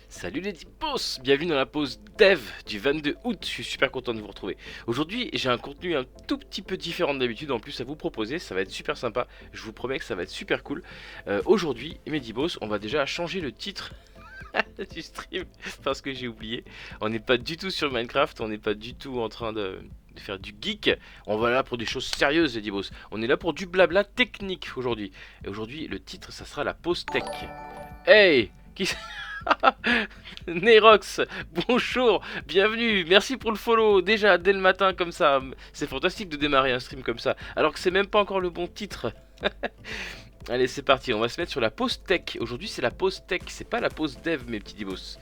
Salut les boss, bienvenue dans la pause dev du 22 août, je suis super content de vous retrouver. Aujourd'hui j'ai un contenu un tout petit peu différent d'habitude en plus à vous proposer, ça va être super sympa, je vous promets que ça va être super cool. Aujourd'hui, Mediboss, on va déjà changer le titre du stream parce que j'ai oublié. On n'est pas du tout sur Minecraft, on n'est pas du tout en train de faire du geek, on va là pour des choses sérieuses les boss. On est là pour du blabla technique aujourd'hui. Et aujourd'hui le titre ça sera la pause tech. Hey qui... Nerox, bonjour, bienvenue, merci pour le follow, déjà dès le matin comme ça, c'est fantastique de démarrer un stream comme ça, alors que c'est même pas encore le bon titre. Allez c'est parti, on va se mettre sur la pause tech, aujourd'hui c'est la pause tech, c'est pas la pause dev mes petits dibos.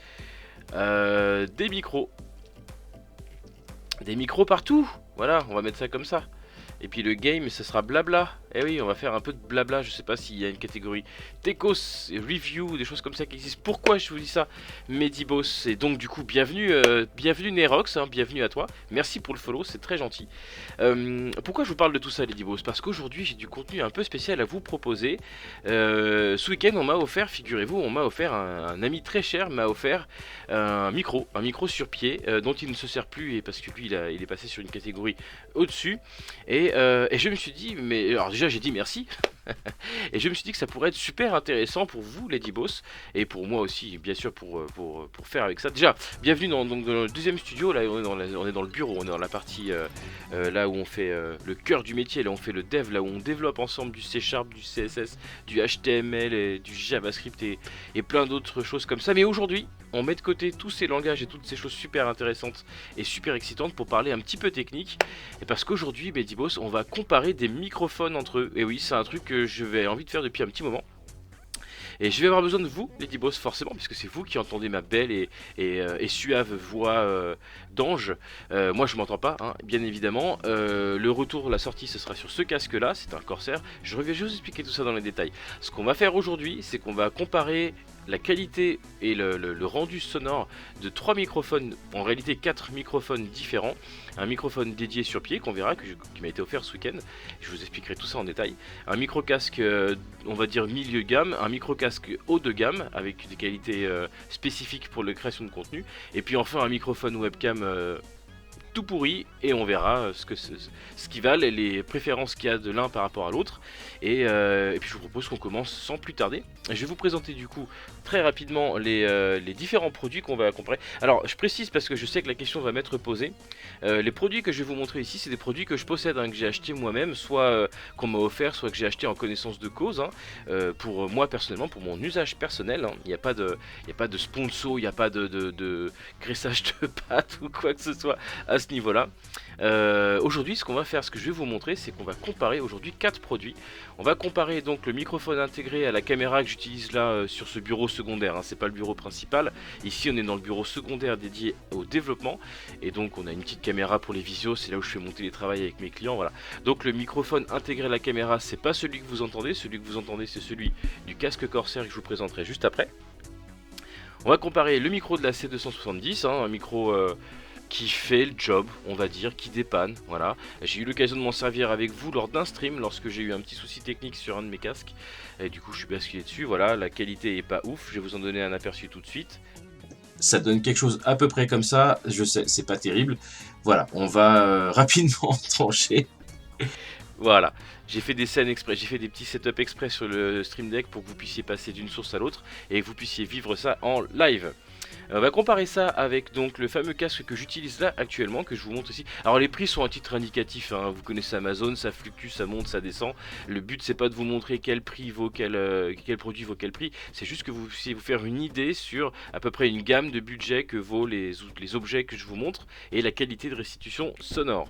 Des micros, partout, voilà, on va mettre ça comme ça. Et puis le game, ce sera blabla. Eh oui, on va faire un peu de blabla. Je sais pas s'il y a une catégorie Techos, review, des choses comme ça qui existent. Pourquoi je vous dis ça, Mediboss? Et donc du coup, bienvenue, bienvenue Nerox, hein, bienvenue à toi. Merci pour le follow, c'est très gentil. Pourquoi je vous parle de tout ça, Mediboss? Parce qu'aujourd'hui, j'ai du contenu un peu spécial à vous proposer. Ce week-end, on m'a offert, figurez-vous, on m'a offert un ami très cher m'a offert un micro sur pied dont il ne se sert plus et parce que lui, il est passé sur une catégorie au-dessus. Et je me suis dit, mais alors déjà j'ai dit merci, et je me suis dit que ça pourrait être super intéressant pour vous, Lady Boss, et pour moi aussi, bien sûr, pour faire avec ça. Déjà, bienvenue donc, dans le deuxième studio, là on est dans le bureau, on est dans la partie là où on fait le cœur du métier, là on fait le dev, là où on développe ensemble du C Sharp, du CSS, du HTML, et du JavaScript et plein d'autres choses comme ça. Mais aujourd'hui, on met de côté tous ces langages et toutes ces choses super intéressantes et super excitantes pour parler un petit peu technique. Et parce qu'aujourd'hui, Boss, on va comparer des microphones entre eux. Et oui, c'est un truc que je vais envie de faire depuis un petit moment. Et je vais avoir besoin de vous, Lady Boss, forcément, puisque c'est vous qui entendez ma belle et suave voix d'ange. Moi, je m'entends pas, hein, bien évidemment. Le retour, la sortie, ce sera sur ce casque-là, c'est un Corsair. Je reviens juste vous expliquer tout ça dans les détails. Ce qu'on va faire aujourd'hui, c'est qu'on va comparer la qualité et le rendu sonore de 3 microphones, en réalité 4 microphones différents. Un microphone dédié sur pied qu'on verra, qui m'a été offert ce week-end. Je vous expliquerai tout ça en détail. Un micro-casque, on va dire milieu de gamme. Un micro-casque haut de gamme, avec des qualités spécifiques pour la création de contenu. Et puis enfin un microphone webcam tout pourri et on verra ce qui valent et les préférences qu'il y a de l'un par rapport à l'autre et puis je vous propose qu'on commence sans plus tarder. Je vais vous présenter du coup très rapidement les différents produits qu'on va comparer. Alors je précise parce que je sais que la question va m'être posée. Les produits que je vais vous montrer ici c'est des produits que je possède, hein, que j'ai acheté moi-même, soit qu'on m'a offert, soit que j'ai acheté en connaissance de cause, hein, pour moi personnellement, pour mon usage personnel, hein. Il n'y a pas de sponsor, il n'y a pas de graissage de pâtes ou quoi que ce soit à ce niveau-là. Aujourd'hui, ce qu'on va faire, ce que je vais vous montrer, c'est qu'on va comparer aujourd'hui 4 produits. On va comparer donc le microphone intégré à la caméra que j'utilise là sur ce bureau secondaire, hein, c'est pas le bureau principal. Ici, on est dans le bureau secondaire dédié au développement et donc on a une petite caméra pour les visios, c'est là où je fais mon télétravail avec mes clients, voilà. Donc le microphone intégré à la caméra, c'est pas celui que vous entendez, c'est celui du casque Corsair que je vous présenterai juste après. On va comparer le micro de la C270, hein, un micro qui fait le job, on va dire, qui dépanne, voilà. J'ai eu l'occasion de m'en servir avec vous lors d'un stream, lorsque j'ai eu un petit souci technique sur un de mes casques, et du coup je suis basculé dessus, voilà, la qualité est pas ouf, je vais vous en donner un aperçu tout de suite. Ça donne quelque chose à peu près comme ça, je sais, c'est pas terrible, voilà, on va rapidement trancher. Voilà, j'ai fait des scènes exprès, j'ai fait des petits setups exprès sur le Stream Deck pour que vous puissiez passer d'une source à l'autre et que vous puissiez vivre ça en live. On va comparer ça avec donc le fameux casque que j'utilise là actuellement, que je vous montre ici. Alors les prix sont à titre indicatif, hein. Vous connaissez Amazon, ça fluctue, ça monte, ça descend. Le but c'est pas de vous montrer quel prix vaut quel produit vaut quel prix, c'est juste que vous puissiez vous faire une idée sur à peu près une gamme de budget que vaut les objets que je vous montre et la qualité de restitution sonore.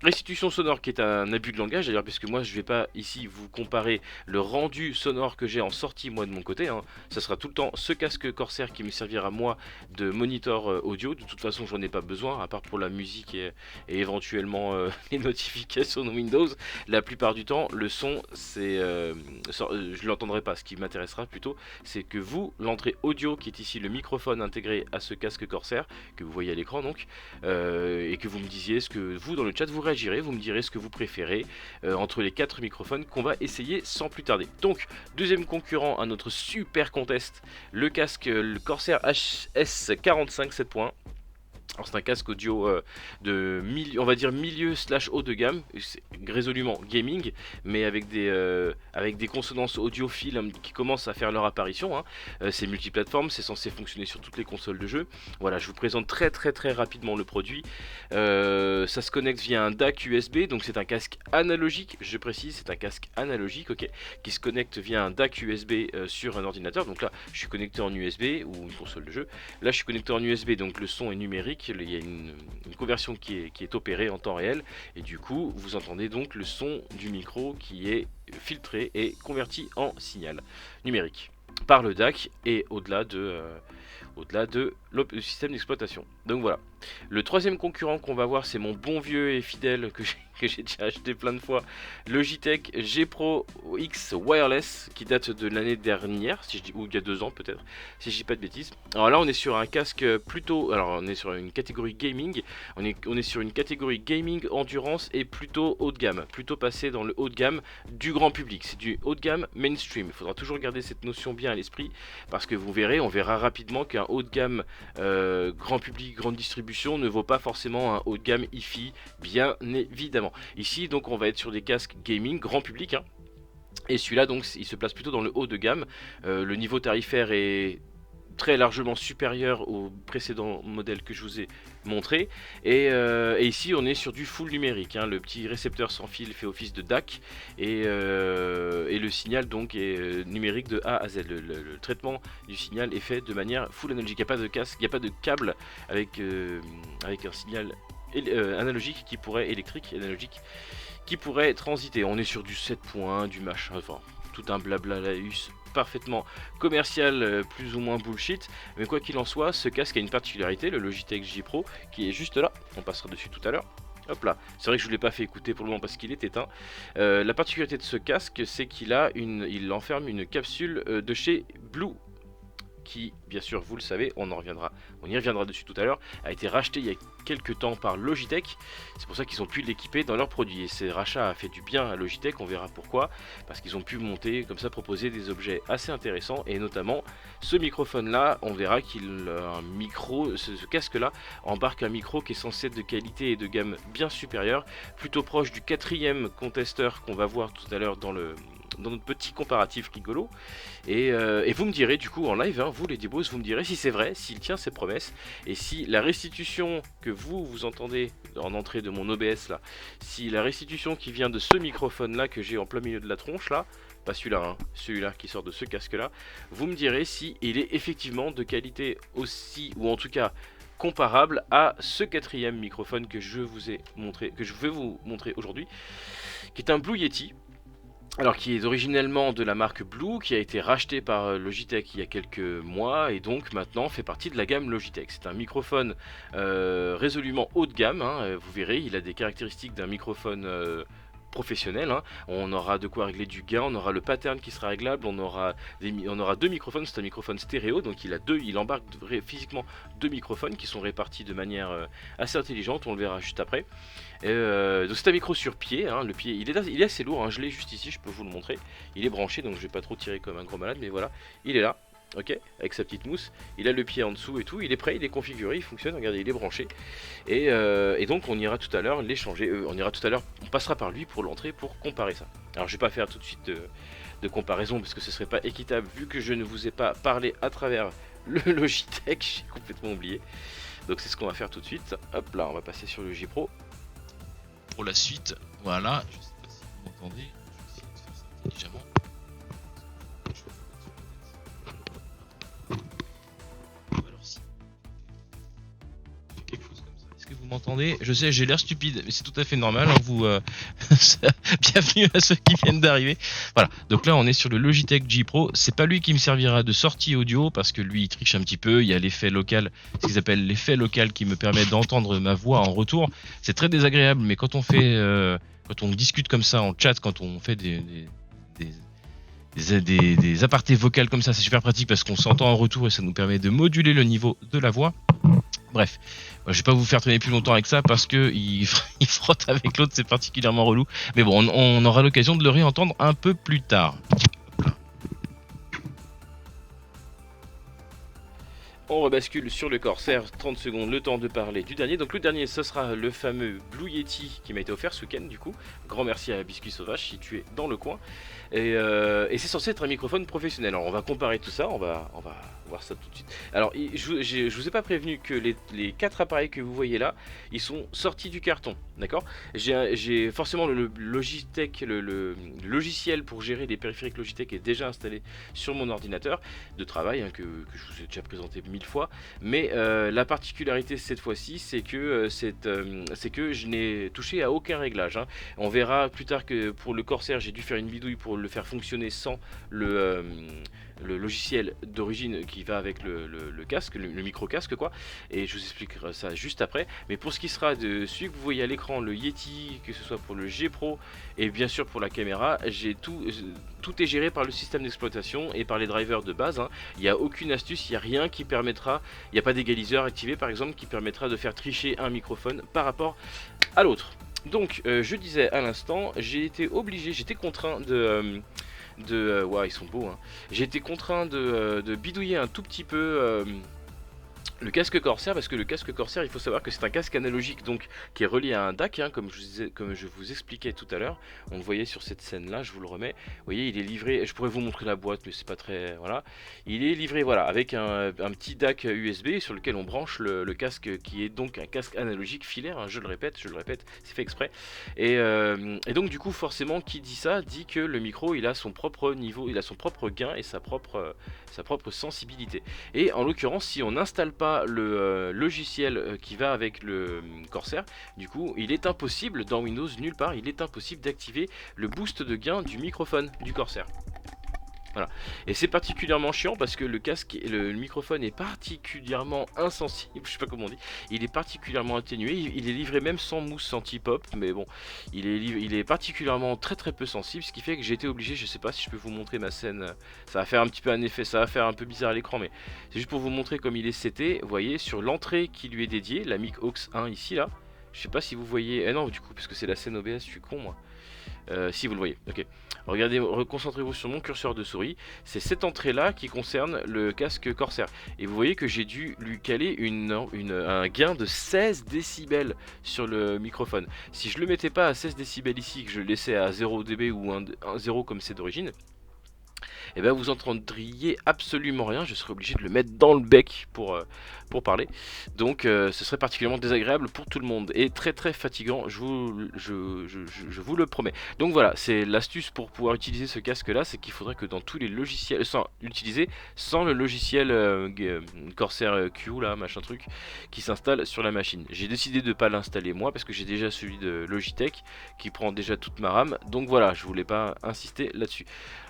Restitution sonore qui est un abus de langage d'ailleurs, puisque moi je vais pas ici vous comparer le rendu sonore que j'ai en sortie moi de mon côté, hein. Ça sera tout le temps ce casque Corsair qui me servira moi de moniteur audio. De toute façon j'en ai pas besoin à part pour la musique et éventuellement les notifications de Windows. La plupart du temps le son c'est je l'entendrai pas. Ce qui m'intéressera plutôt c'est que vous, l'entrée audio qui est ici le microphone intégré à ce casque Corsair que vous voyez à l'écran donc, et que vous me disiez ce que vous dans le chat vous réagirez, vous me direz ce que vous préférez entre les 4 microphones qu'on va essayer sans plus tarder. Donc, deuxième concurrent à notre super contest, le casque, le Corsair HS45 7 points. Alors c'est un casque audio de on va dire milieu slash haut de gamme, c'est résolument gaming, mais avec des consonances audiophiles qui commencent à faire leur apparition. Hein. C'est multiplateforme, c'est censé fonctionner sur toutes les consoles de jeu. Voilà, je vous présente très rapidement le produit. Ça se connecte via un DAC USB, donc c'est un casque analogique, je précise, c'est un casque analogique, ok, qui se connecte via un DAC USB sur un ordinateur. Donc là, je suis connecté en USB ou une console de jeu. Là, je suis connecté en USB, donc le son est numérique. Il y a une conversion qui est opérée en temps réel et du coup vous entendez donc le son du micro qui est filtré et converti en signal numérique par le DAC et au-delà de le système d'exploitation. Donc voilà. Le troisième concurrent qu'on va voir, c'est mon bon vieux et fidèle que j'ai déjà acheté plein de fois, Logitech G Pro X Wireless, qui date de l'année dernière, si je dis, ou il y a 2 ans peut-être, si je dis pas de bêtises. Alors là, on est sur un casque plutôt, alors on est sur une catégorie gaming, on est sur une catégorie gaming endurance et plutôt haut de gamme, plutôt passé dans le haut de gamme du grand public. C'est du haut de gamme mainstream. Il faudra toujours garder cette notion bien à l'esprit parce que vous verrez, on verra rapidement qu'un haut de gamme grand public, grande distribution ne vaut pas forcément un haut de gamme hi-fi, bien évidemment. Ici donc on va être sur des casques gaming grand public, hein, et celui-là donc il se place plutôt dans le haut de gamme. Le niveau tarifaire est très largement supérieur au précédent modèle que je vous ai montré et ici on est sur du full numérique, hein. Le petit récepteur sans fil fait office de DAC et le signal donc est numérique de A à Z. Le traitement du signal est fait de manière full analogique. Il n'y a pas de casque, il n'y a pas de câble avec un signal analogique qui pourrait électrique analogique qui pourrait transiter. On est sur du 7 points, du machin, enfin tout un blabla laïus parfaitement commercial, plus ou moins bullshit, mais quoi qu'il en soit, ce casque a une particularité, le Logitech J Pro, qui est juste là, on passera dessus tout à l'heure. Hop là, c'est vrai que je ne l'ai pas fait écouter pour le moment parce qu'il est éteint. La particularité de ce casque, c'est qu'il enferme une capsule de chez Blue, qui, bien sûr, vous le savez, on y reviendra dessus tout à l'heure, a été racheté il y a quelques temps par Logitech. C'est pour ça qu'ils ont pu l'équiper dans leurs produits. Et ce rachat a fait du bien à Logitech, on verra pourquoi. Parce qu'ils ont pu monter, comme ça, proposer des objets assez intéressants. Et notamment, ce microphone-là, on verra ce casque-là embarque un micro qui est censé être de qualité et de gamme bien supérieure, plutôt proche du 4e contesteur qu'on va voir tout à l'heure dans notre petit comparatif rigolo. Et vous me direz du coup en live, hein, vous les débos, vous me direz si c'est vrai, s'il tient ses promesses, et si la restitution que vous entendez en entrée de mon OBS là, si la restitution qui vient de ce microphone là que j'ai en plein milieu de la tronche là, pas celui-là, hein, celui-là qui sort de ce casque là, vous me direz si il est effectivement de qualité aussi, ou en tout cas comparable à ce 4e microphone que je vais vous montrer aujourd'hui, qui est un Blue Yeti. Alors qui est originellement de la marque Blue, qui a été racheté par Logitech il y a quelques mois et donc maintenant fait partie de la gamme Logitech. C'est un microphone résolument haut de gamme, hein. Vous verrez, il a des caractéristiques d'un microphone professionnel, hein. On aura de quoi régler du gain, on aura le pattern qui sera réglable, on aura 2 microphones, c'est un microphone stéréo, donc il embarque physiquement 2 microphones qui sont répartis de manière assez intelligente, on le verra juste après. Donc c'est un micro sur pied, hein. Le pied il est assez lourd, hein. Je l'ai juste ici, je peux vous le montrer. Il est branché donc je vais pas trop tirer comme un gros malade, mais voilà, il est là. Ok, avec sa petite mousse, il a le pied en dessous et tout, il est prêt, il est configuré, il fonctionne, regardez, il est branché. Et donc on ira tout à l'heure l'échanger, on passera par lui pour l'entrée pour comparer ça. Alors je vais pas faire tout de suite de comparaison parce que ce serait pas équitable vu que je ne vous ai pas parlé à travers le Logitech, j'ai complètement oublié. Donc c'est ce qu'on va faire tout de suite. Hop là, on va passer sur le J Pro. Pour la suite, voilà, je sais pas si vous m'entendez, je vais essayer de faire ça intelligemment. Est-ce que vous m'entendez? Je sais, j'ai l'air stupide, mais c'est tout à fait normal. Hein, bienvenue à ceux qui viennent d'arriver. Voilà, donc là on est sur le Logitech J Pro. C'est pas lui qui me servira de sortie audio parce que lui il triche un petit peu. Il y a l'effet local, ce qu'ils appellent l'effet local qui me permet d'entendre ma voix en retour. C'est très désagréable, mais quand on discute comme ça en chat, quand on fait des apartés vocales comme ça, c'est super pratique parce qu'on s'entend en retour et ça nous permet de moduler le niveau de la voix. Bref, je vais pas vous faire traîner plus longtemps avec ça parce que il frotte avec l'autre, c'est particulièrement relou. Mais bon, on aura l'occasion de le réentendre un peu plus tard. On rebascule sur le Corsair, 30 secondes, le temps de parler du dernier. Donc le dernier, ce sera le fameux Blue Yeti qui m'a été offert ce week-end du coup. Grand merci à Biscuit Sauvage si tu es dans le coin. Et c'est censé être un microphone professionnel. Alors on va comparer tout ça, on va voir ça tout de suite. Alors je vous ai pas prévenu que les 4 appareils que vous voyez là, ils sont sortis du carton, d'accord. J'ai forcément le Logitech, le logiciel pour gérer les périphériques Logitech est déjà installé sur mon ordinateur de travail, hein, que je vous ai déjà présenté 1000 fois. Mais la particularité cette fois-ci, c'est que je n'ai touché à aucun réglage, hein. On verra plus tard que pour le Corsair, j'ai dû faire une bidouille pour le faire fonctionner sans le logiciel d'origine qui va avec le casque, le micro-casque quoi, et je vous expliquerai ça juste après. Mais pour ce qui sera de celui que vous voyez à l'écran, le Yeti, que ce soit pour le G Pro et bien sûr pour la caméra, tout est géré par le système d'exploitation et par les drivers de base, hein. Il n'y a aucune astuce, il n'y a rien qui permettra, il n'y a pas d'égaliseur activé par exemple qui permettra de faire tricher un microphone par rapport à l'autre. Donc je disais à l'instant, j'étais contraint ouais, ils sont beaux, hein. J'ai été contraint de bidouiller un tout petit peu le casque Corsair, parce que le casque Corsair, il faut savoir que c'est un casque analogique donc qui est relié à un DAC, hein, comme je vous expliquais tout à l'heure. On le voyait sur cette scène là, je vous le remets. Vous voyez, il est livré, je pourrais vous montrer la boîte mais c'est pas très, voilà. Il est livré voilà avec un petit DAC USB sur lequel on branche le casque, qui est donc un casque analogique filaire, hein, je le répète, c'est fait exprès. Et donc du coup forcément qui dit ça dit que le micro il a son propre niveau, il a son propre gain et sa propre sensibilité. Et en l'occurrence, si on n'installe pas le logiciel qui va avec le Corsair, du coup il est impossible dans Windows, nulle part il est impossible d'activer le boost de gain du microphone du Corsair. Voilà. Et c'est particulièrement chiant parce que le casque, le microphone est particulièrement insensible, je sais pas comment on dit, il est particulièrement atténué, il est livré même sans mousse anti-pop, mais bon, il est particulièrement très peu sensible, ce qui fait que j'ai été obligé, je sais pas si je peux vous montrer ma scène, ça va faire un petit peu un effet, ça va faire un peu bizarre à l'écran, mais c'est juste pour vous montrer comme il est seté, vous voyez, sur l'entrée qui lui est dédiée, la mic aux 1 ici là, je sais pas si vous voyez, non du coup parce que c'est la scène OBS, je suis con moi. Si vous le voyez, ok. Regardez, reconcentrez-vous sur mon curseur de souris. C'est cette entrée-là qui concerne le casque Corsair. Et vous voyez que j'ai dû lui caler un gain de 16 décibels sur le microphone. Si je le mettais pas à 16 décibels ici, que je le laissais à 0 dB ou 1 0 comme c'est d'origine, et ben vous entendriez absolument rien, je serais obligé de le mettre dans le bec pour parler. Donc ce serait particulièrement désagréable pour tout le monde et très fatigant, je vous le promets. Donc voilà, c'est l'astuce pour pouvoir utiliser ce casque là, c'est qu'il faudrait que dans tous les logiciels, sans l'utiliser sans le logiciel Corsair Q là, machin truc, qui s'installe sur la machine. J'ai décidé de ne pas l'installer moi parce que j'ai déjà celui de Logitech qui prend déjà toute ma RAM, donc voilà, je voulais pas insister là-dessus.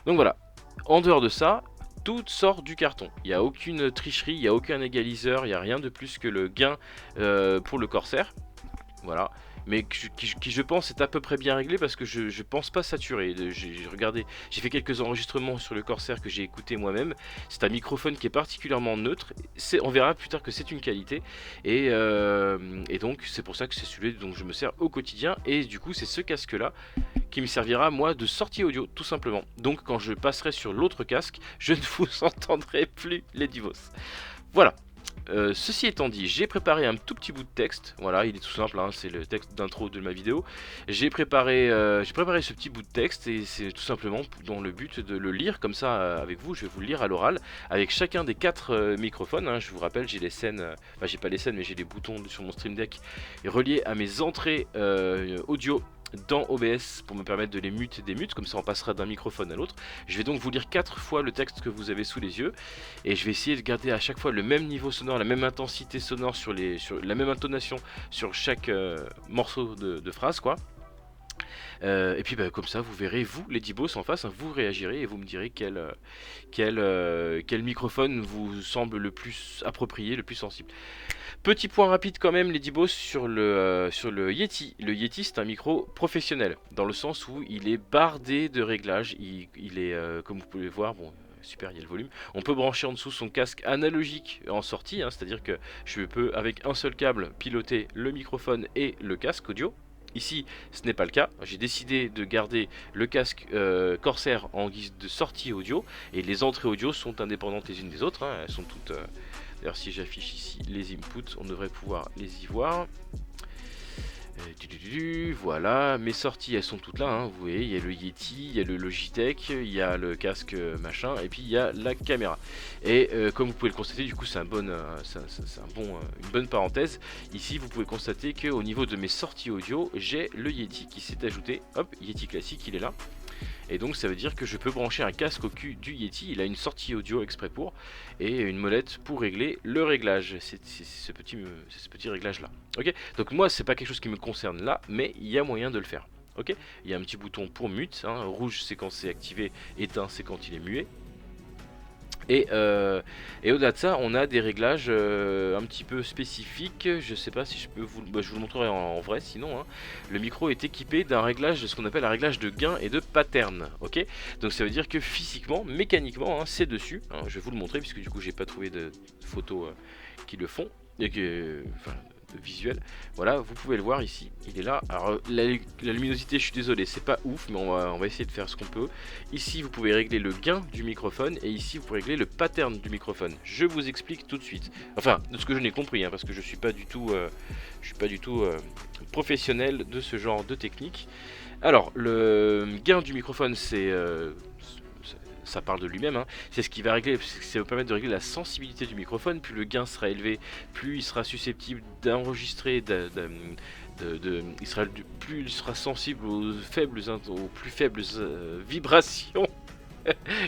Donc voilà. En dehors de ça, tout sort du carton. Il n'y a aucune tricherie, il n'y a aucun égaliseur, il n'y a rien de plus que le gain pour le Corsair. Voilà. Mais qui je pense est à peu près bien réglé parce que je pense pas saturer. J'ai regardé, j'ai fait quelques enregistrements sur le Corsair que j'ai écouté moi-même. C'est un microphone qui est particulièrement neutre. On verra plus tard que c'est une qualité. Et donc c'est pour ça que c'est celui dont je me sers au quotidien. Et du coup c'est ce casque là qui me servira moi de sortie audio tout simplement. Donc quand je passerai sur l'autre casque, je ne vous entendrai plus les divos. Voilà. Ceci étant dit, j'ai préparé un tout petit bout de texte. Voilà, il est tout simple, hein, c'est le texte d'intro de ma vidéo. J'ai préparé ce petit bout de texte et c'est tout simplement dans le but de le lire comme ça avec vous. Je vais vous le lire à l'oral avec chacun des 4 microphones, hein. Je vous rappelle, j'ai les scènes, enfin j'ai pas les scènes, mais j'ai les boutons sur mon Stream Deck reliés à mes entrées audio dans OBS pour me permettre de les mute et démute, comme ça on passera d'un microphone à l'autre. Je vais donc vous lire 4 fois le texte que vous avez sous les yeux et je vais essayer de garder à chaque fois le même niveau sonore, la même intensité sonore sur la même intonation sur chaque morceau de phrase quoi. Et puis bah, comme ça vous verrez vous les dibos en face, hein, vous réagirez et vous me direz quel microphone vous semble le plus approprié, le plus sensible. Petit point rapide quand même les dibos sur le Yeti. Le Yeti c'est un micro professionnel dans le sens où il est bardé de réglages, il est comme vous pouvez voir, bon super, il y a le volume. On peut brancher en dessous son casque analogique en sortie, hein, c'est-à-dire que je peux avec un seul câble piloter le microphone et le casque audio. Ici, ce n'est pas le cas. J'ai décidé de garder le casque Corsair en guise de sortie audio, et les entrées audio sont indépendantes les unes des autres, hein. Elles sont toutes... D'ailleurs, si j'affiche ici les inputs, on devrait pouvoir les y voir. Voilà, mes sorties elles sont toutes là, hein, vous voyez, il y a le Yeti, il y a le Logitech, il y a le casque machin, et puis il y a la caméra. Et comme vous pouvez le constater, du coup c'est une bonne parenthèse. Ici vous pouvez constater qu'au niveau de mes sorties audio, j'ai le Yeti qui s'est ajouté. Hop, Yeti classique, il est là. Et donc ça veut dire que je peux brancher un casque au cul du Yeti. Il a une sortie audio exprès pour, et une molette pour régler le réglage. C'est ce petit réglage là. Ok, donc moi c'est pas quelque chose qui me concerne là, mais il y a moyen de le faire. Ok, il y a un petit bouton pour mute, hein. Rouge c'est quand c'est activé, éteint c'est quand il est muet. Et au-delà de ça, on a des réglages un petit peu spécifiques. Je sais pas si je peux je vous le montrerai en vrai sinon, hein. Le micro est équipé d'un réglage de ce qu'on appelle un réglage de gain et de pattern. Ok, donc ça veut dire que physiquement, mécaniquement, hein, c'est dessus, hein. Je vais vous le montrer puisque du coup j'ai pas trouvé de photos qui le font. Et que, enfin, visuel. Voilà, vous pouvez le voir ici, il est là. Alors la luminosité, je suis désolé, c'est pas ouf, mais on va essayer de faire ce qu'on peut. Ici, vous pouvez régler le gain du microphone, et ici, vous pouvez régler le pattern du microphone. Je vous explique tout de suite. Enfin, de ce que je n'ai compris, hein, parce que je suis pas du tout, professionnel de ce genre de technique. Alors, le gain du microphone, ça parle de lui-même, hein. C'est ce qui va régler, ça va permettre de régler la sensibilité du microphone. Plus le gain sera élevé, plus il sera susceptible d'enregistrer, plus il sera sensible aux plus faibles vibrations.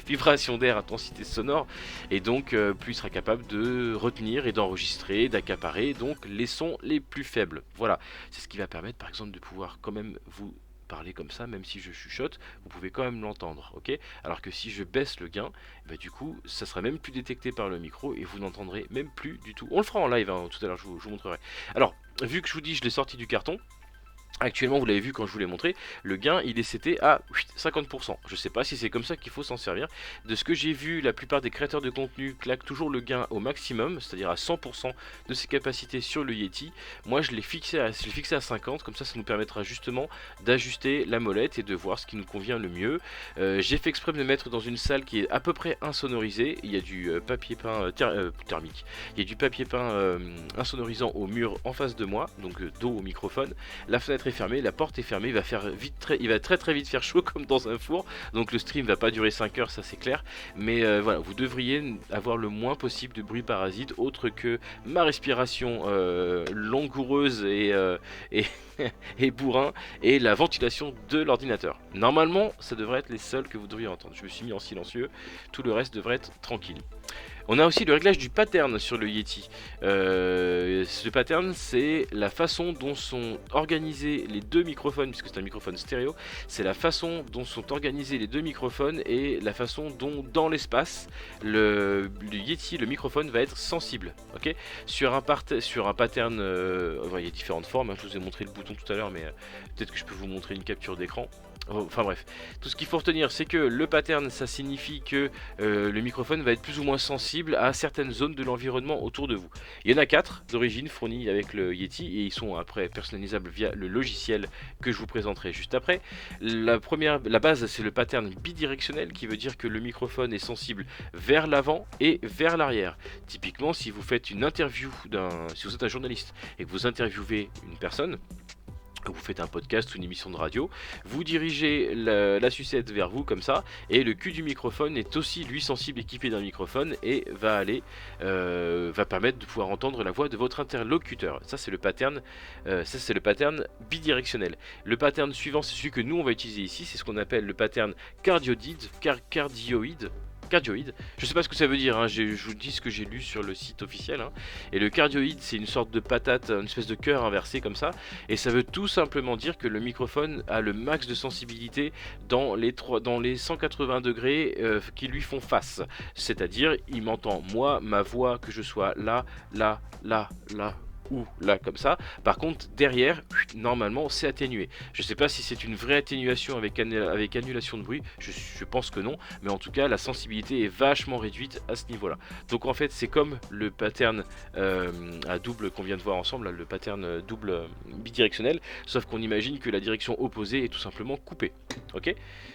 Vibration d'air, intensité sonore, et donc plus il sera capable de retenir et d'enregistrer, d'accaparer donc les sons les plus faibles. Voilà, c'est ce qui va permettre par exemple de pouvoir quand même vous parler comme ça, même si je chuchote, vous pouvez quand même l'entendre, ok. Alors que si je baisse le gain, bah du coup, ça sera même plus détecté par le micro et vous n'entendrez même plus du tout. On le fera en live, hein, tout à l'heure, je vous montrerai. Alors, vu que je vous dis, je l'ai sorti du carton. Actuellement, vous l'avez vu quand je vous l'ai montré, le gain il est seté à 50%. Je sais pas si c'est comme ça qu'il faut s'en servir. De ce que j'ai vu, la plupart des créateurs de contenu claquent toujours le gain au maximum, c'est-à-dire à 100% de ses capacités sur le Yeti. Moi je l'ai fixé à 50, comme ça nous permettra justement d'ajuster la molette et de voir ce qui nous convient le mieux. J'ai fait exprès de me mettre dans une salle qui est à peu près insonorisée. Il y a du papier peint thermique. Il y a du papier peint insonorisant au mur en face de moi, donc dos au microphone. La fenêtre est fermée, la porte est fermée, il va très vite faire chaud comme dans un four, donc le stream va pas durer 5 heures, ça c'est clair, mais voilà, vous devriez avoir le moins possible de bruit parasite autre que ma respiration langoureuse et bourrin, et la ventilation de l'ordinateur. Normalement ça devrait être les seuls que vous devriez entendre. Je me suis mis en silencieux, tout le reste devrait être tranquille. On a aussi le réglage du pattern sur le Yeti. Ce pattern, c'est la façon dont sont organisés les deux microphones, puisque c'est un microphone stéréo. C'est la façon dont sont organisés les deux microphones et la façon dont, dans l'espace, le Yeti, le microphone, va être sensible. Okay, sur un pattern, il y a différentes formes, hein. Je vous ai montré le bouton tout à l'heure, mais peut-être que je peux vous montrer une capture d'écran. Enfin bref, tout ce qu'il faut retenir, c'est que le pattern, ça signifie que le microphone va être plus ou moins sensible à certaines zones de l'environnement autour de vous. Il y en a 4 d'origine fournis avec le Yeti, et ils sont après personnalisables via le logiciel que je vous présenterai juste après. La base, c'est le pattern bidirectionnel, qui veut dire que le microphone est sensible vers l'avant et vers l'arrière. Typiquement, si vous faites une interview si vous êtes un journaliste et que vous interviewez une personne, vous faites un podcast ou une émission de radio, vous dirigez la sucette vers vous comme ça, et le cul du microphone est aussi lui sensible, équipé d'un microphone, et va permettre de pouvoir entendre la voix de votre interlocuteur. Ça c'est le pattern, bidirectionnel. Le pattern suivant, c'est celui que nous on va utiliser ici, c'est ce qu'on appelle le pattern cardioïde. Je sais pas ce que ça veut dire, hein. Je vous dis ce que j'ai lu sur le site officiel, hein. Et le cardioïde, c'est une sorte de patate, une espèce de cœur inversé comme ça, et ça veut tout simplement dire que le microphone a le max de sensibilité dans les 180 degrés qui lui font face, c'est-à-dire il m'entend moi, ma voix, que je sois là, ou là comme ça. Par contre derrière normalement c'est atténué. Je sais pas si c'est une vraie atténuation avec annulation de bruit, je pense que non, mais en tout cas la sensibilité est vachement réduite à ce niveau là. Donc en fait c'est comme le pattern à double qu'on vient de voir ensemble, là, le pattern double bidirectionnel, sauf qu'on imagine que la direction opposée est tout simplement coupée. Ok,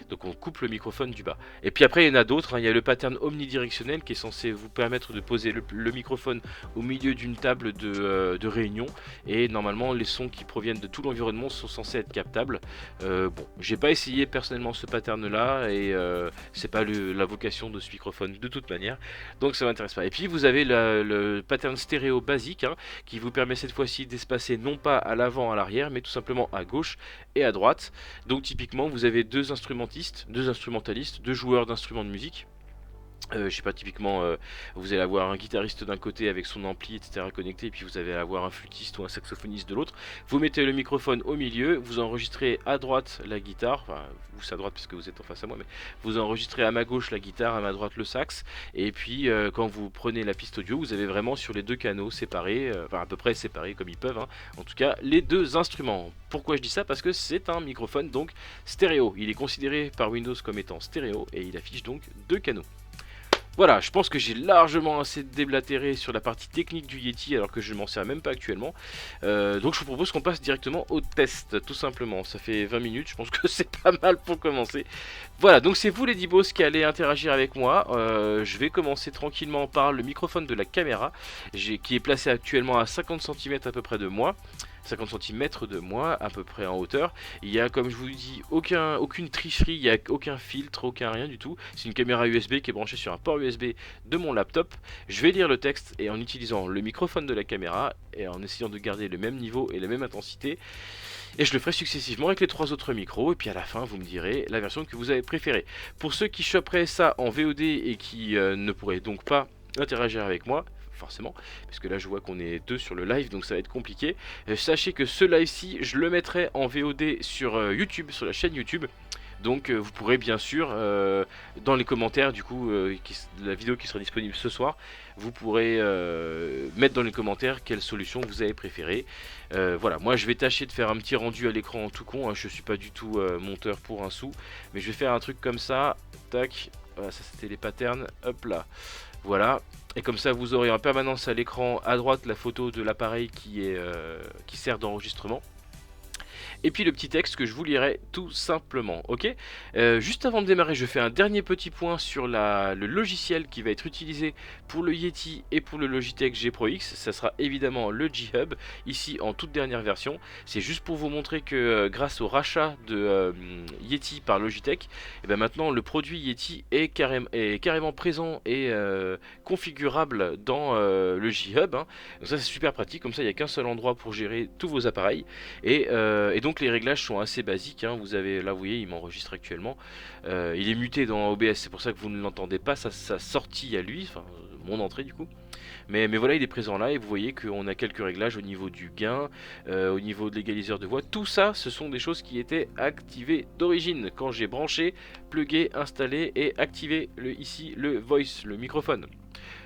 donc on coupe le microphone du bas. Et puis après il y en a d'autres, hein. Il y a le pattern omnidirectionnel qui est censé vous permettre de poser le microphone au milieu d'une table de réunion, et normalement les sons qui proviennent de tout l'environnement sont censés être captables. Bon, j'ai pas essayé personnellement ce pattern là, et c'est pas la vocation de ce microphone de toute manière, donc ça m'intéresse pas. Et puis vous avez le pattern stéréo basique, hein, qui vous permet cette fois-ci d'espacer non pas à l'avant, à l'arrière, mais tout simplement à gauche et à droite. Donc typiquement vous avez deux instrumentistes, deux instrumentalistes, deux joueurs d'instruments de musique. Je sais pas, typiquement vous allez avoir un guitariste d'un côté avec son ampli etc connecté, et puis vous allez avoir un flûtiste ou un saxophoniste de l'autre. Vous mettez le microphone au milieu, vous enregistrez à droite la guitare, enfin vous c'est à droite parce que vous êtes en face à moi, mais vous enregistrez à ma gauche la guitare, à ma droite le sax, et puis quand vous prenez la piste audio, vous avez vraiment sur les deux canaux séparés, enfin à peu près séparés comme ils peuvent, hein, en tout cas les deux instruments. Pourquoi je dis ça? Parce que c'est un microphone donc stéréo, il est considéré par Windows comme étant stéréo, et il affiche donc deux canaux. Voilà, je pense que j'ai largement assez déblatéré sur la partie technique du Yeti, alors que je ne m'en sers même pas actuellement. Donc je vous propose qu'on passe directement au test, tout simplement. Ça fait 20 minutes, je pense que c'est pas mal pour commencer. Voilà, donc c'est vous les Dibos qui allez interagir avec moi. Je vais commencer tranquillement par le microphone de la caméra, qui est placé actuellement à 50 cm à peu près de moi. 50 cm de moi à peu près en hauteur. Il y a, comme je vous dis, aucune tricherie, il n'y a aucun filtre, aucun rien du tout. C'est une caméra USB qui est branchée sur un port USB de mon laptop. Je vais lire le texte, et en utilisant le microphone de la caméra et en essayant de garder le même niveau et la même intensité, et je le ferai successivement avec les trois autres micros, et puis à la fin vous me direz la version que vous avez préférée. Pour ceux qui choperaient ça en VOD et qui ne pourraient donc pas interagir avec moi, forcément, parce que là je vois qu'on est deux sur le live, donc ça va être compliqué. Sachez que ce live-ci, je le mettrai en VOD sur YouTube, sur la chaîne YouTube. Donc vous pourrez bien sûr, dans les commentaires du coup, la vidéo qui sera disponible ce soir, vous pourrez mettre dans les commentaires quelle solution vous avez préférée. Voilà, moi je vais tâcher de faire un petit rendu à l'écran en tout con, hein. Je suis pas du tout monteur pour un sou, mais je vais faire un truc comme ça, tac, voilà, ça c'était les patterns, hop là, voilà. Et comme ça vous aurez en permanence à l'écran à droite la photo de l'appareil qui sert d'enregistrement. Et puis le petit texte que je vous lirai tout simplement, ok. Juste avant de démarrer, je fais un dernier petit point sur le logiciel qui va être utilisé pour le Yeti et pour le Logitech G Pro X. Ça sera évidemment le G-Hub, ici en toute dernière version. C'est juste pour vous montrer que grâce au rachat de Yeti par Logitech, et ben maintenant le produit Yeti est carrément présent et configurable dans le G-Hub, hein. Donc ça c'est super pratique, comme ça il n'y a qu'un seul endroit pour gérer tous vos appareils. Et donc les réglages sont assez basiques, hein. Vous avez, là vous voyez il m'enregistre actuellement, il est muté dans OBS, c'est pour ça que vous ne l'entendez pas, sa sortie à lui, enfin mon entrée du coup. Mais voilà, il est présent là, et vous voyez qu'on a quelques réglages au niveau du gain, au niveau de l'égaliseur de voix. Tout ça, ce sont des choses qui étaient activées d'origine quand j'ai branché, plugué, installé et activé ici le voice, le microphone.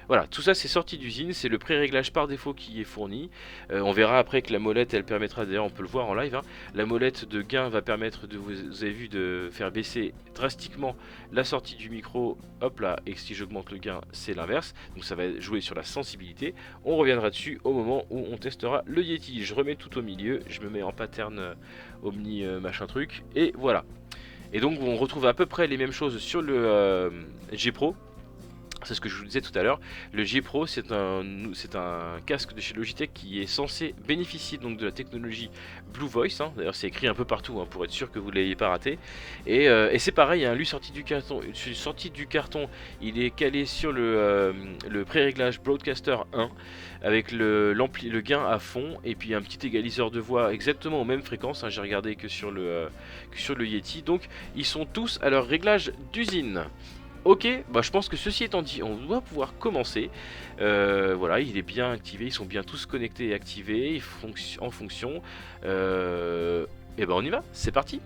Voilà, tout ça c'est sorti d'usine, c'est le pré-réglage par défaut qui est fourni. On verra après que la molette, elle permettra, d'ailleurs on peut le voir en live, hein, la molette de gain va permettre de, vous avez vu, de faire baisser drastiquement la sortie du micro, hop là, et si j'augmente le gain, c'est l'inverse. Donc ça va jouer sur la sensibilité. On reviendra dessus au moment où on testera le Yeti. Je remets tout au milieu, je me mets en pattern omni machin truc, et voilà. Et donc on retrouve à peu près les mêmes choses sur le G Pro. C'est ce que je vous disais tout à l'heure, le G Pro c'est un casque de chez Logitech qui est censé bénéficier donc de la technologie Blue Voice, hein. D'ailleurs c'est écrit un peu partout, hein, pour être sûr que vous ne l'ayez pas raté. Et c'est pareil, hein, lui sorti du carton, il est calé sur le pré-réglage Broadcaster 1 avec le gain à fond, et puis un petit égaliseur de voix exactement aux mêmes fréquences, hein. J'ai regardé que sur le Yeti, donc ils sont tous à leur réglage d'usine. Ok, bah je pense que ceci étant dit, on doit pouvoir commencer. Voilà, il est bien activé, ils sont bien tous connectés et activés, en fonction. Et bah on y va, c'est parti.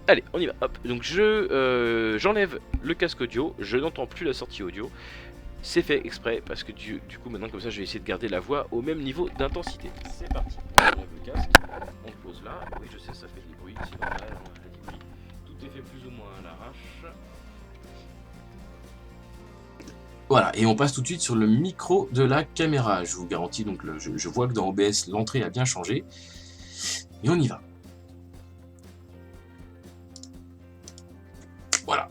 Allez, on y va, hop. Donc j'enlève le casque audio, je n'entends plus la sortie audio. C'est fait exprès parce que du coup maintenant comme ça je vais essayer de garder la voix au même niveau d'intensité. C'est parti. On enlève le casque, on le pose là. Oui je sais ça fait des bruits, c'est normal, on a des bruits. Tout est fait plus ou moins à l'arrache. Voilà, et on passe tout de suite sur le micro de la caméra. Je vous garantis, donc je vois que dans OBS l'entrée a bien changé. Et on y va. Voilà.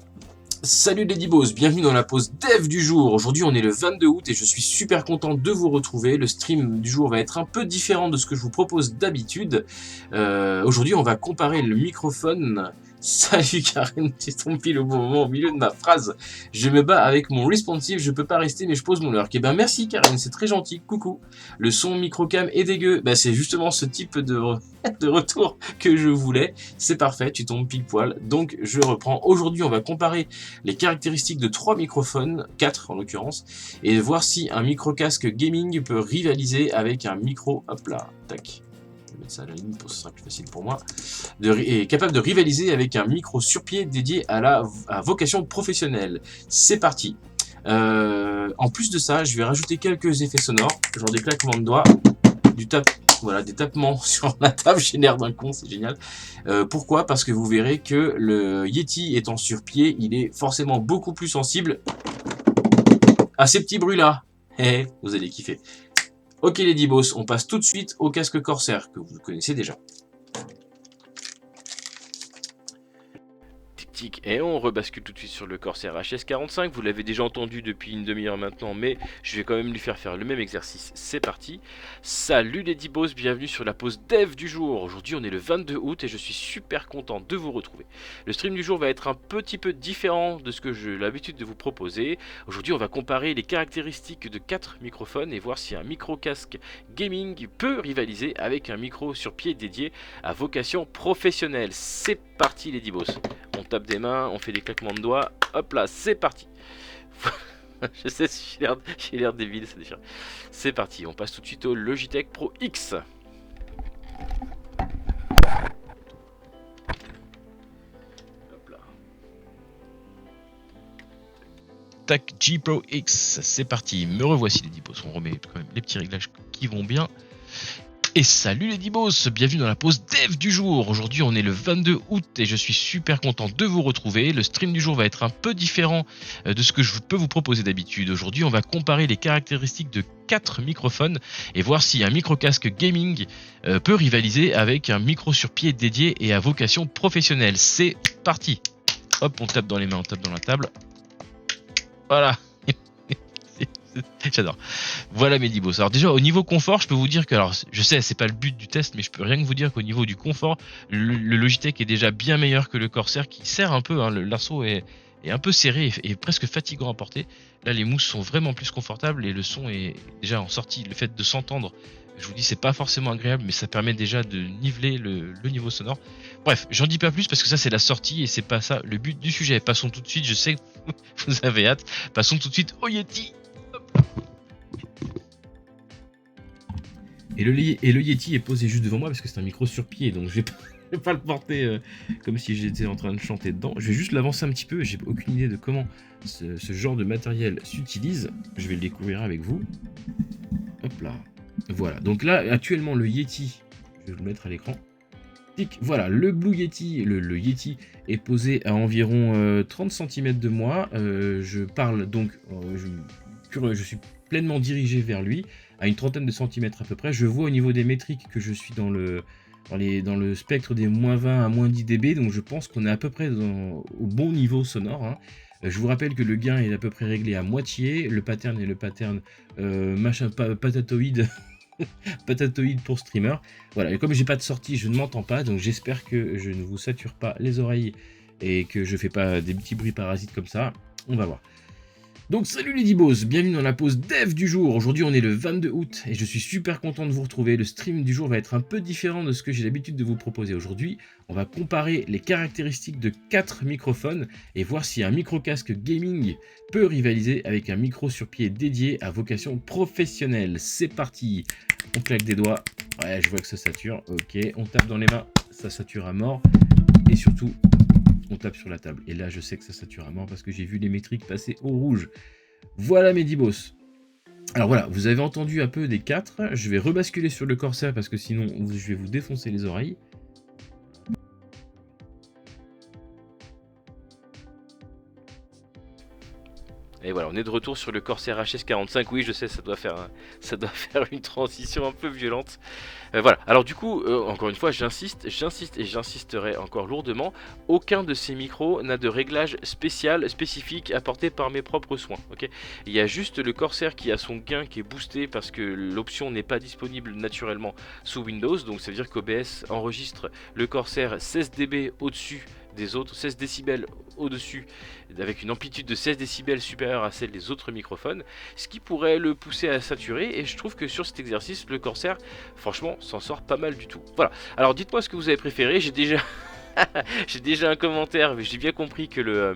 Salut les Dibos, bienvenue dans la pause dev du jour. Aujourd'hui on est le 22 août et je suis super content de vous retrouver. Le stream du jour va être un peu différent de ce que je vous propose d'habitude. Aujourd'hui on va comparer le microphone. Salut Karen, tu tombes pile au bon moment au milieu de ma phrase. Je me bats avec mon responsive, je peux pas rester mais je pose mon lurk. Eh ben merci Karen, c'est très gentil, coucou. Le son microcam est dégueu. Bah c'est justement ce type de retour que je voulais. C'est parfait, tu tombes pile poil. Donc je reprends. Aujourd'hui on va comparer les caractéristiques de 3 microphones, 4 en l'occurrence, et voir si un micro casque gaming peut rivaliser avec un micro, hop là, tac. Je vais mettre ça à la ligne pour que ce sera plus facile pour moi, est capable de rivaliser avec un micro sur pied dédié à vocation professionnelle. C'est parti. En plus de ça, je vais rajouter quelques effets sonores, genre des claquements de doigts, voilà, des tapements sur la table génèrent d'un con, c'est génial. Pourquoi? Parce que vous verrez que le Yeti étant sur pied, il est forcément beaucoup plus sensible à ces petits bruits-là. Vous allez kiffer. Ok les Dibos, on passe tout de suite au casque Corsair, que vous connaissez déjà. Et on rebascule tout de suite sur le Corsair HS45, vous l'avez déjà entendu depuis une demi-heure maintenant, mais je vais quand même lui faire le même exercice, c'est parti. Salut les Dibos, bienvenue sur la pause dev du jour. Aujourd'hui on est le 22 août et je suis super content de vous retrouver. Le stream du jour va être un petit peu différent de ce que j'ai l'habitude de vous proposer. Aujourd'hui on va comparer les caractéristiques de 4 microphones et voir si un micro casque gaming peut rivaliser avec un micro sur pied dédié à vocation professionnelle. C'est parti les Dibos. On tape des mains, on fait des claquements de doigts, hop là, c'est parti. Je sais, j'ai l'air débile, c'est déjà. C'est parti, on passe tout de suite au Logitech Pro X. Hop là. Tac, G Pro X, c'est parti. Me revoici les Dibos, on remet quand même les petits réglages qui vont bien. Et salut les Dibos, bienvenue dans la pause dev du jour. Aujourd'hui on est le 22 août et je suis super content de vous retrouver. Le stream du jour va être un peu différent de ce que je peux vous proposer d'habitude. Aujourd'hui on va comparer les caractéristiques de 4 microphones et voir si un micro casque gaming peut rivaliser avec un micro sur pied dédié et à vocation professionnelle. C'est parti. Hop, on tape dans les mains, on tape dans la table. Voilà. J'adore. Voilà mes Dibos. Alors déjà au niveau confort, je peux vous dire que, alors je sais c'est pas le but du test, mais je peux rien que vous dire qu'au niveau du confort, le Logitech est déjà bien meilleur que le Corsair qui serre un peu, hein, l'arceau est un peu serré et presque fatigant à porter. Là les mousses sont vraiment plus confortables et le son est déjà en sortie. Le fait de s'entendre, je vous dis c'est pas forcément agréable, mais ça permet déjà de niveler le niveau sonore. Bref, j'en dis pas plus parce que ça c'est la sortie et c'est pas ça le but du sujet. Passons tout de suite, je sais que vous avez hâte, passons tout de suite au Yeti. Et le Yeti est posé juste devant moi parce que c'est un micro sur pied, donc je vais pas le porter comme si j'étais en train de chanter dedans. Je vais juste l'avancer un petit peu, j'ai aucune idée de comment ce genre de matériel s'utilise. Je vais le découvrir avec vous. Hop là. Voilà, donc là actuellement le Yeti, je vais le mettre à l'écran. Voilà, le Blue Yeti, le Yeti est posé à environ 30 cm de moi. Je parle donc, je suis pleinement dirigé vers lui, à une trentaine de centimètres à peu près. Je vois au niveau des métriques que je suis dans le spectre des moins 20 à moins 10 dB, donc je pense qu'on est à peu près au bon niveau sonore, hein. Je vous rappelle que le gain est à peu près réglé à moitié, le pattern est le pattern patatoïde, patatoïde pour streamer. Voilà, et comme j'ai pas de sortie, je ne m'entends pas, donc j'espère que je ne vous sature pas les oreilles et que je fais pas des petits bruits parasites comme ça. On va voir. Donc salut les Dibos, bienvenue dans la pause dev du jour. Aujourd'hui on est le 22 août et je suis super content de vous retrouver. Le stream du jour va être un peu différent de ce que j'ai l'habitude de vous proposer aujourd'hui. On va comparer les caractéristiques de 4 microphones et voir si un micro casque gaming peut rivaliser avec un micro sur pied dédié à vocation professionnelle. C'est parti. On claque des doigts. Ouais, je vois que ça sature. Ok, on tape dans les mains. Ça sature à mort. Et surtout, on tape sur la table. Et là, je sais que ça sature à mort parce que j'ai vu les métriques passer au rouge. Voilà mes dibos. Alors voilà, vous avez entendu un peu des 4. Je vais rebasculer sur le Corsair parce que sinon je vais vous défoncer les oreilles. Et voilà, on est de retour sur le Corsair HS45. Oui, je sais, ça doit faire une transition un peu violente. Voilà, alors du coup, encore une fois, j'insiste et j'insisterai encore lourdement. Aucun de ces micros n'a de réglage spécifique apporté par mes propres soins. Ok, il y a juste le Corsair qui a son gain qui est boosté parce que l'option n'est pas disponible naturellement sous Windows. Donc ça veut dire qu'OBS enregistre le Corsair 16 dB au-dessus des autres, 16 décibels au-dessus, avec une amplitude de 16 décibels supérieure à celle des autres microphones, ce qui pourrait le pousser à saturer. Et je trouve que sur cet exercice, le Corsair, franchement, s'en sort pas mal du tout. Voilà, alors dites-moi ce que vous avez préféré. J'ai déjà j'ai déjà un commentaire, mais j'ai bien compris que le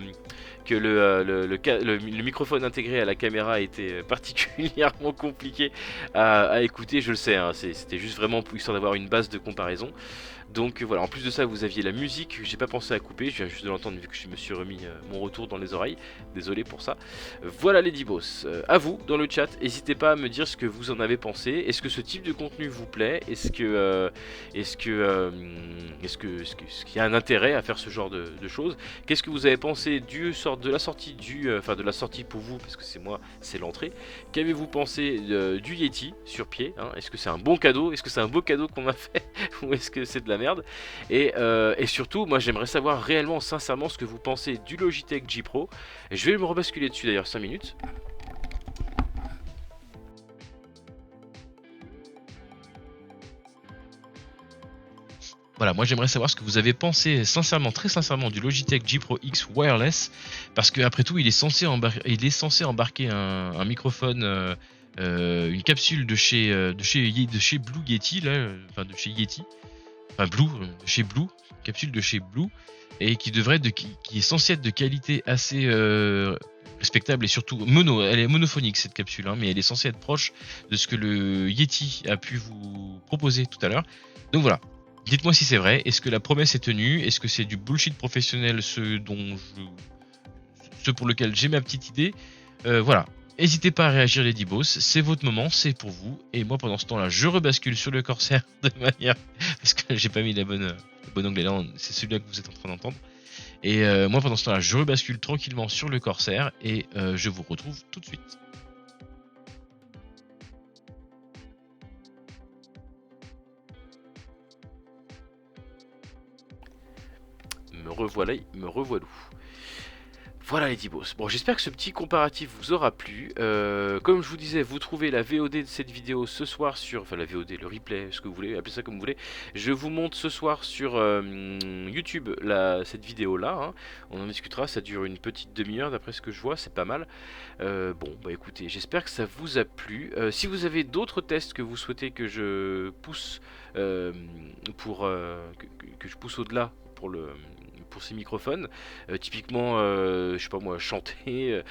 microphone intégré à la caméra était particulièrement compliqué à écouter. Je le sais, hein, c'était juste vraiment histoire d'avoir une base de comparaison. Donc voilà, en plus de ça, vous aviez la musique, j'ai pas pensé à couper, je viens juste de l'entendre vu que je me suis remis mon retour dans les oreilles. Désolé pour ça. Voilà les Dibos. À vous dans le chat, n'hésitez pas à me dire ce que vous en avez pensé. Est-ce que ce type de contenu vous plaît? Est-ce qu'il y a un intérêt à faire ce genre de choses? Qu'est-ce que vous avez pensé de la sortie de la sortie pour vous, parce que c'est moi, c'est l'entrée. Qu'avez-vous pensé du Yeti sur pied, hein? Est-ce que c'est un bon cadeau? Est-ce que c'est un beau cadeau qu'on m'a fait? Ou est-ce que c'est de la merde? Et surtout, moi j'aimerais savoir réellement, sincèrement, ce que vous pensez du Logitech G Pro. Et je vais me rebasculer dessus d'ailleurs 5 minutes. Voilà, moi j'aimerais savoir ce que vous avez pensé sincèrement, très sincèrement, du Logitech G Pro X Wireless, parce que après tout, il est censé embarquer un microphone, une capsule de chez Blue Yeti, là, enfin de chez Yeti, enfin Blue, de chez Blue, capsule de chez Blue, et qui est censée être de qualité assez respectable et surtout elle est monophonique cette capsule, hein, mais elle est censée être proche de ce que le Yeti a pu vous proposer tout à l'heure. Donc voilà. Dites-moi si c'est vrai, est-ce que la promesse est tenue? Est-ce que c'est du bullshit professionnel, ce pour lequel j'ai ma petite idée? Voilà, n'hésitez pas à réagir les Dibos, c'est votre moment, c'est pour vous. Et moi pendant ce temps-là, je rebascule sur le Corsair de manière... parce que j'ai pas mis le bon onglet là, c'est celui-là que vous êtes en train d'entendre. Et moi pendant ce temps-là, je rebascule tranquillement sur le Corsair et je vous retrouve tout de suite. Me revoilà. Voilà les Dibos. Bon, j'espère que ce petit comparatif vous aura plu. Comme je vous disais, vous trouvez la VOD de cette vidéo ce soir sur... Enfin la VOD, le replay, ce que vous voulez, appelez ça comme vous voulez. Je vous montre ce soir sur YouTube cette vidéo-là. Hein. On en discutera, ça dure une petite demi-heure d'après ce que je vois, c'est pas mal. Bon, bah écoutez, j'espère que ça vous a plu. Si vous avez d'autres tests que vous souhaitez que je pousse que je pousse au-delà pour ces microphones, typiquement je sais pas moi, chanter,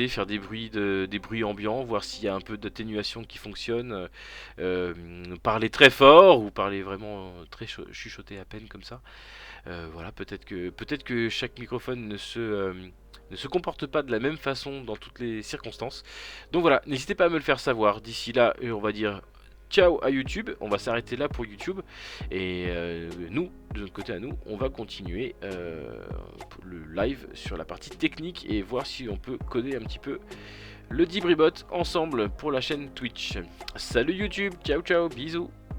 faire des bruits ambiants, voir s'il y a un peu d'atténuation qui fonctionne, parler très fort ou parler vraiment très chuchoter à peine comme ça. Voilà, peut-être que chaque microphone ne se comporte pas de la même façon dans toutes les circonstances. Donc voilà, n'hésitez pas à me le faire savoir. D'ici là, on va dire ciao à YouTube, on va s'arrêter là pour YouTube. Et nous, de notre côté à nous, on va continuer le live sur la partie technique et voir si on peut coder un petit peu le Dibribot ensemble pour la chaîne Twitch. Salut YouTube, ciao ciao, bisous.